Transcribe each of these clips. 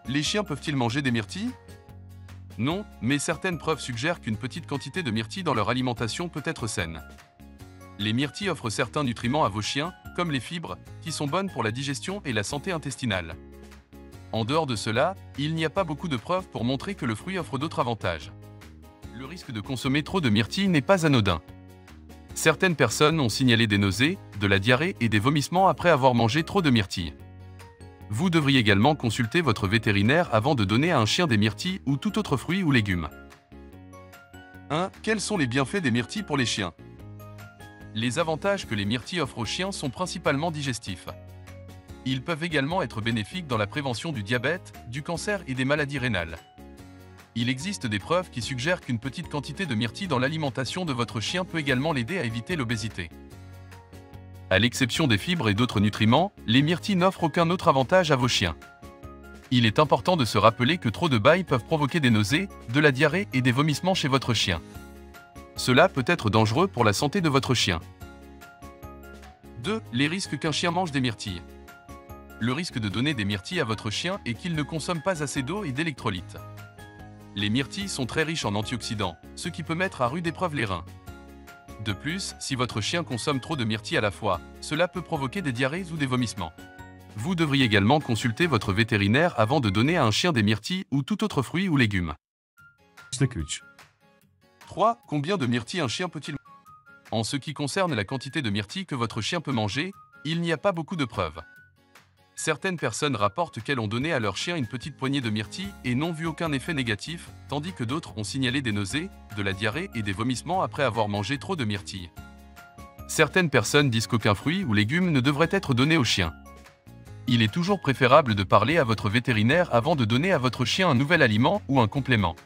Les chiens peuvent-ils manger des myrtilles? Non, mais certaines preuves suggèrent qu'une petite quantité de myrtilles dans leur alimentation peut être saine. Les myrtilles offrent certains nutriments à vos chiens, comme les fibres, qui sont bonnes pour la digestion et la santé intestinale. En dehors de cela, il n'y a pas beaucoup de preuves pour montrer que le fruit offre d'autres avantages. Le risque de consommer trop de myrtilles n'est pas anodin. Certaines personnes ont signalé des nausées, de la diarrhée et des vomissements après avoir mangé trop de myrtilles. Vous devriez également consulter votre vétérinaire avant de donner à un chien des myrtilles ou tout autre fruit ou légume. 1. Quels sont les bienfaits des myrtilles pour les chiens? Les avantages que les myrtilles offrent aux chiens sont principalement digestifs. Ils peuvent également être bénéfiques dans la prévention du diabète, du cancer et des maladies rénales. Il existe des preuves qui suggèrent qu'une petite quantité de myrtilles dans l'alimentation de votre chien peut également l'aider à éviter l'obésité. À l'exception des fibres et d'autres nutriments, les myrtilles n'offrent aucun autre avantage à vos chiens. Il est important de se rappeler que trop de bail peuvent provoquer des nausées, de la diarrhée et des vomissements chez votre chien. Cela peut être dangereux pour la santé de votre chien. 2. Les risques qu'un chien mange des myrtilles. Le risque de donner des myrtilles à votre chien est qu'il ne consomme pas assez d'eau et d'électrolytes. Les myrtilles sont très riches en antioxydants, ce qui peut mettre à rude épreuve les reins. De plus, si votre chien consomme trop de myrtilles à la fois, cela peut provoquer des diarrhées ou des vomissements. Vous devriez également consulter votre vétérinaire avant de donner à un chien des myrtilles ou tout autre fruit ou légume. 3. Combien de myrtilles un chien peut-il manger? En ce qui concerne la quantité de myrtilles que votre chien peut manger, il n'y a pas beaucoup de preuves. Certaines personnes rapportent qu'elles ont donné à leur chien une petite poignée de myrtilles et n'ont vu aucun effet négatif, tandis que d'autres ont signalé des nausées, de la diarrhée et des vomissements après avoir mangé trop de myrtilles. Certaines personnes disent qu'aucun fruit ou légume ne devrait être donné au chien. Il est toujours préférable de parler à votre vétérinaire avant de donner à votre chien un nouvel aliment ou un complément.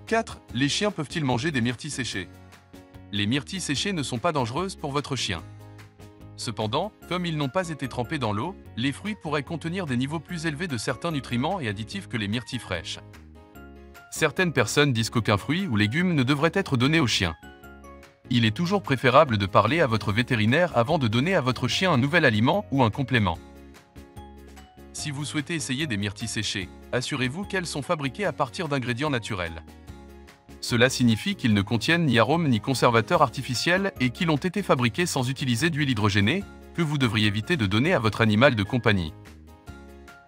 4. Les chiens peuvent-ils manger des myrtilles séchées? Les myrtilles séchées ne sont pas dangereuses pour votre chien. Cependant, comme ils n'ont pas été trempés dans l'eau, les fruits pourraient contenir des niveaux plus élevés de certains nutriments et additifs que les myrtilles fraîches. Certaines personnes disent qu'aucun fruit ou légume ne devrait être donné au chien. Il est toujours préférable de parler à votre vétérinaire avant de donner à votre chien un nouvel aliment ou un complément. Si vous souhaitez essayer des myrtilles séchées, assurez-vous qu'elles sont fabriquées à partir d'ingrédients naturels. Cela signifie qu'ils ne contiennent ni arômes ni conservateurs artificiels et qu'ils ont été fabriqués sans utiliser d'huile hydrogénée, que vous devriez éviter de donner à votre animal de compagnie.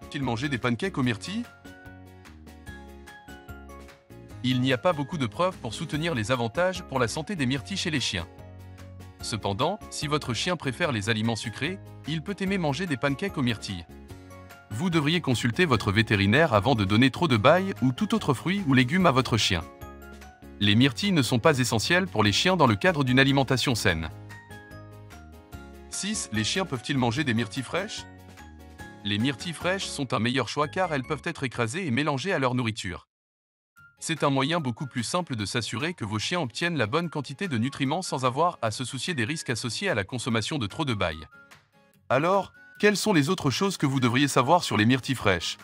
Peut-il manger des pancakes aux myrtilles? Il n'y a pas beaucoup de preuves pour soutenir les avantages pour la santé des myrtilles chez les chiens. Cependant, si votre chien préfère les aliments sucrés, il peut aimer manger des pancakes aux myrtilles. Vous devriez consulter votre vétérinaire avant de donner trop de bail ou tout autre fruit ou légume à votre chien. Les myrtilles ne sont pas essentielles pour les chiens dans le cadre d'une alimentation saine. 6. Les chiens peuvent-ils manger des myrtilles fraîches? Les myrtilles fraîches sont un meilleur choix car elles peuvent être écrasées et mélangées à leur nourriture. C'est un moyen beaucoup plus simple de s'assurer que vos chiens obtiennent la bonne quantité de nutriments sans avoir à se soucier des risques associés à la consommation de trop de bail. Alors, quelles sont les autres choses que vous devriez savoir sur les myrtilles fraîches?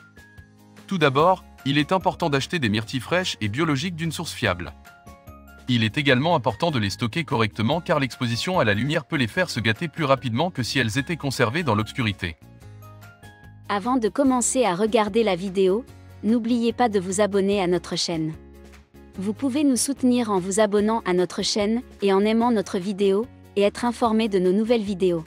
Tout d'abord, il est important d'acheter des myrtilles fraîches et biologiques d'une source fiable. Il est également important de les stocker correctement car l'exposition à la lumière peut les faire se gâter plus rapidement que si elles étaient conservées dans l'obscurité. Avant de commencer à regarder la vidéo, n'oubliez pas de vous abonner à notre chaîne. Vous pouvez nous soutenir en vous abonnant à notre chaîne et en aimant notre vidéo, et être informé de nos nouvelles vidéos.